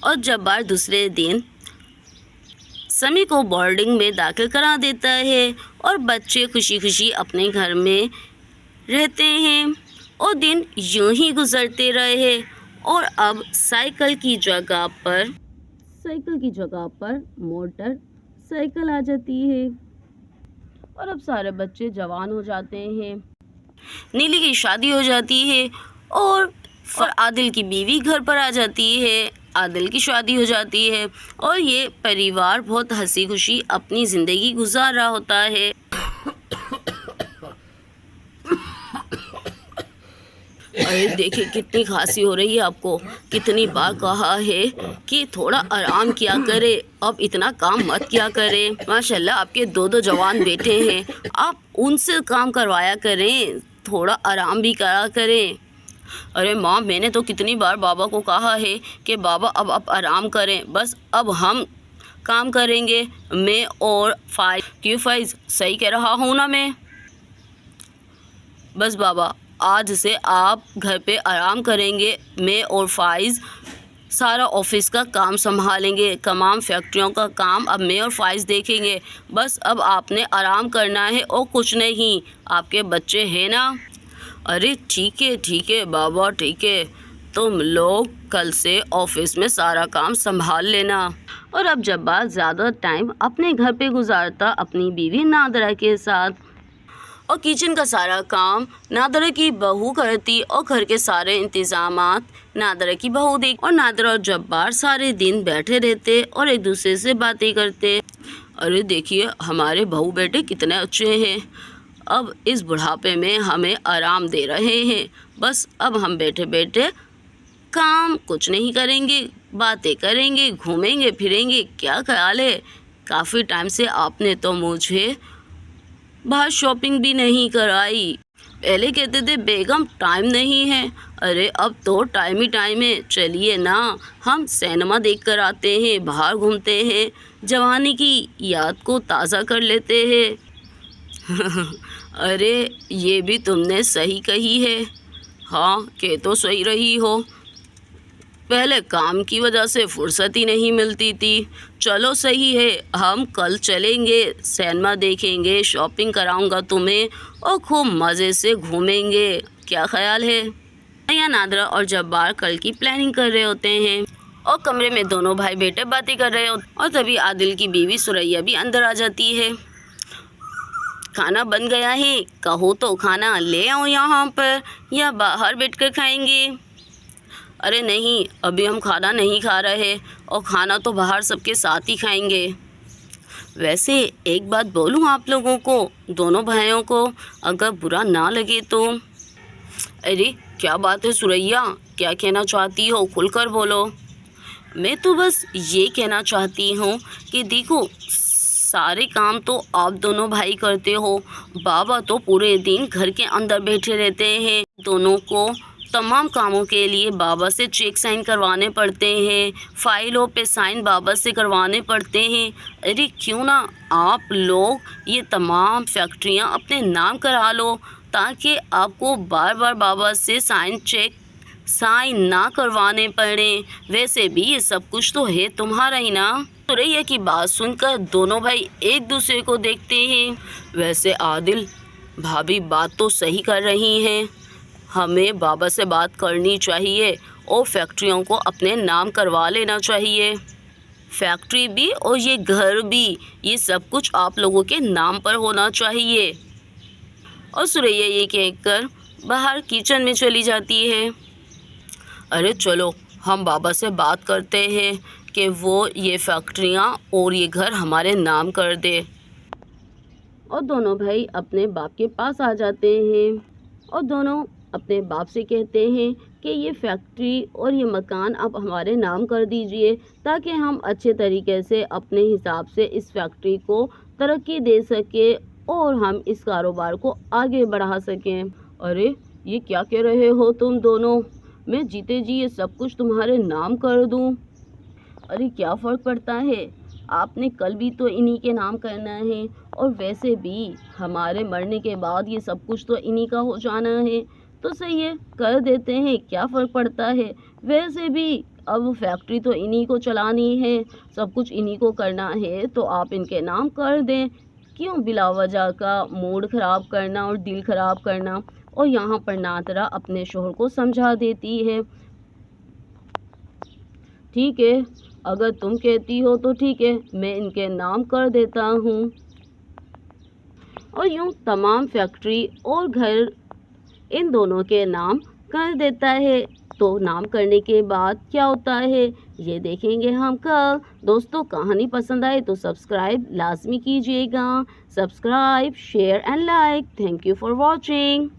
और जब्बार दूसरे दिन समी को बोर्डिंग में दाखिल करा देता है और बच्चे खुशी खुशी अपने घर में रहते हैं और दिन यूं ही गुजरते रहे। और अब साइकिल की जगह पर मोटर साइकिल आ जाती है और अब सारे बच्चे जवान हो जाते हैं। नीली की शादी हो जाती है और आदिल की बीवी घर पर आ जाती है। आदिल की शादी हो जाती है और ये परिवार बहुत हंसी खुशी अपनी ज़िंदगी गुजार रहा होता है। अरे देखिए कितनी खांसी हो रही है आपको। कितनी बार कहा है कि थोड़ा आराम किया करे, अब इतना काम मत किया करें। माशाल्लाह आपके दो जवान बेटे हैं, आप उनसे काम करवाया करें, थोड़ा आराम भी करा करें। अरे माँ, मैंने तो कितनी बार बाबा को कहा है कि बाबा अब आप आराम करें, बस अब हम काम करेंगे, मैं और फाइज। क्यों फाइज, सही कह रहा हूँ ना मैं? बस बाबा, आज से आप घर पे आराम करेंगे, मैं और फाइज सारा ऑफिस का काम संभालेंगे, तमाम फैक्ट्रियों का काम अब मैं और फाइज देखेंगे। बस अब आपने आराम करना है और कुछ नहीं। आपके बच्चे हैं ना? अरे ठीक है बाबा, ठीक है, तुम लोग कल से ऑफिस में सारा काम संभाल लेना। और अब जब्बार ज़्यादा टाइम अपने घर पे गुजारता अपनी बीवी नादरा के साथ और किचन का सारा काम नादरा की बहू करती और घर के सारे इंतज़ामात नादरा की बहू देख। और नादरा और जब्बार सारे दिन बैठे रहते और एक दूसरे से बातें करते। अरे देखिए हमारे बहू बेटे कितने अच्छे हैं, अब इस बुढ़ापे में हमें आराम दे रहे हैं। बस अब हम बैठे बैठे काम कुछ नहीं करेंगे, बातें करेंगे, घूमेंगे फिरेंगे। क्या ख्याल है? काफ़ी टाइम से आपने तो मुझे बाहर शॉपिंग भी नहीं कराई। पहले कहते थे बेगम टाइम नहीं है, अरे अब तो टाइम ही टाइम है। चलिए ना, हम सिनेमा देख कर आते हैं, बाहर घूमते हैं, जवानी की याद को ताज़ा कर लेते हैं। अरे ये भी तुमने सही कही है। हाँ, कह तो सही रही हो, पहले काम की वजह से फुर्सत ही नहीं मिलती थी। चलो सही है, हम कल चलेंगे, सिनेमा देखेंगे, शॉपिंग कराऊंगा तुम्हें और खूब मज़े से घूमेंगे। क्या ख्याल है? या नादरा और जब्बार कल की प्लानिंग कर रहे होते हैं और कमरे में दोनों भाई बेटे बातें कर रहे होते। और तभी आदिल की बीवी सुरैया भी अंदर आ जाती है। खाना बन गया है, कहो तो खाना ले आओ यहाँ पर, या बाहर बैठकर खाएंगे? अरे नहीं, अभी हम खाना नहीं खा रहे और खाना तो बाहर सबके साथ ही खाएंगे। वैसे एक बात बोलूँ आप लोगों को, दोनों भाइयों को, अगर बुरा ना लगे तो? अरे क्या बात है सुरैया, क्या कहना चाहती हो? खुलकर बोलो। मैं तो बस ये कहना चाहती हूँ कि देखो, सारे काम तो आप दोनों भाई करते हो, बाबा तो पूरे दिन घर के अंदर बैठे रहते हैं। दोनों को तमाम कामों के लिए बाबा से चेक साइन करवाने पड़ते हैं, फाइलों पे साइन बाबा से करवाने पड़ते हैं। अरे क्यों ना आप लोग ये तमाम फैक्ट्रियां अपने नाम करा लो, ताकि आपको बार बार बाबा से साइन ना करवाने पड़े। वैसे भी ये सब कुछ तो है तुम्हारा ही ना। सुरैया की बात सुनकर दोनों भाई एक दूसरे को देखते हैं। वैसे आदिल भाभी बात तो सही कर रही हैं, हमें बाबा से बात करनी चाहिए और फैक्ट्रियों को अपने नाम करवा लेना चाहिए। फैक्ट्री भी और ये घर भी, ये सब कुछ आप लोगों के नाम पर होना चाहिए। और सुरैया ये कहकर बाहर किचन में चली जाती है। अरे चलो हम बाबा से बात करते हैं कि वो ये फैक्ट्रियाँ और ये घर हमारे नाम कर दे। और दोनों भाई अपने बाप के पास आ जाते हैं और दोनों अपने बाप से कहते हैं कि ये फैक्ट्री और ये मकान आप हमारे नाम कर दीजिए, ताकि हम अच्छे तरीके से अपने हिसाब से इस फैक्ट्री को तरक्की दे सकें और हम इस कारोबार को आगे बढ़ा सकें। अरे ये क्या कह रहे हो तुम दोनों? मैं जीते जी ये सब कुछ तुम्हारे नाम कर दूं? अरे क्या फ़र्क पड़ता है, आपने कल भी तो इन्हीं के नाम करना है और वैसे भी हमारे मरने के बाद ये सब कुछ तो इन्हीं का हो जाना है। तो सही है, कर देते हैं, क्या फ़र्क पड़ता है। वैसे भी अब फैक्ट्री तो इन्हीं को चलानी है, सब कुछ इन्हीं को करना है, तो आप इनके नाम कर दें। क्यों बिला वजह का मूड ख़राब करना और दिल ख़राब करना। और यहाँ पर नादरा अपने शोहर को समझा देती है, ठीक है, अगर तुम कहती हो तो ठीक है, मैं इनके नाम कर देता हूँ। और यूँ तमाम फैक्ट्री और घर इन दोनों के नाम कर देता है। तो नाम करने के बाद क्या होता है ये देखेंगे हम कल। दोस्तों, कहानी पसंद आए तो सब्सक्राइब लाजमी कीजिएगा। Subscribe, share and like. Thank you for watching.